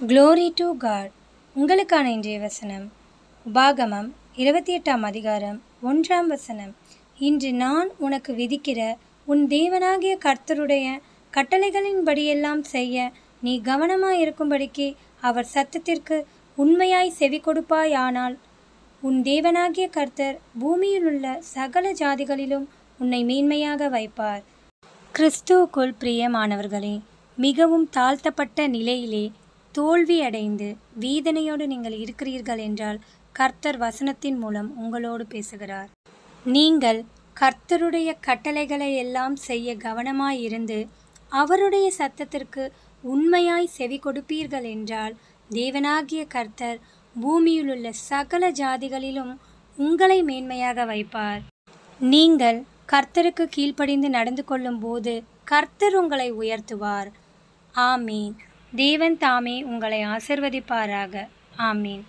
Glory to God. உங்களுக்கான இன்றைய வசனம் உபாகமம் 28ஆம் அதிகாரம் 1ஆம் வசனம். இன்று நான் உனக்கு விதிக்கிற உன் தேவனாகிய கர்த்தருடைய கட்டளைகளின்படியெல்லாம் செய்ய நீ கவனமாயிருக்கும்படிக்கு அவர் சத்தத்திற்கு உண்மையாய் செவி கொடுப்பாயானால் உன் தேவனாகிய கர்த்தர் பூமியிலுள்ள சகல ஜாதிகளிலும் உன்னை மேன்மையாக வைப்பார். கிறிஸ்துவுக்குள் பிரியமானவர்களே, மிகவும் தாழ்த்தப்பட்ட நிலையிலே தோல்வியடைந்து வேதனையோடு நீங்கள் இருக்கிறீர்கள் என்றால் கர்த்தர் வசனத்தின் மூலம் உங்களோடு பேசுகிறார். நீங்கள் கர்த்தருடைய கட்டளைகளை எல்லாம் செய்ய கவனமாயிருந்து அவருடைய சத்தத்திற்கு உண்மையாய் செவி கொடுப்பீர்கள் என்றால் தேவனாகிய கர்த்தர் பூமியிலுள்ள சகல ஜாதிகளிலும் உங்களை மேன்மையாக வைப்பார். நீங்கள் கர்த்தருக்கு கீழ்ப்படிந்து நடந்து கொள்ளும் போது கர்த்தர் உங்களை உயர்த்துவார். ஆமீன். தேவன் தாமே உங்களை ஆசீர்வதிப்பாராக. ஆமீன்.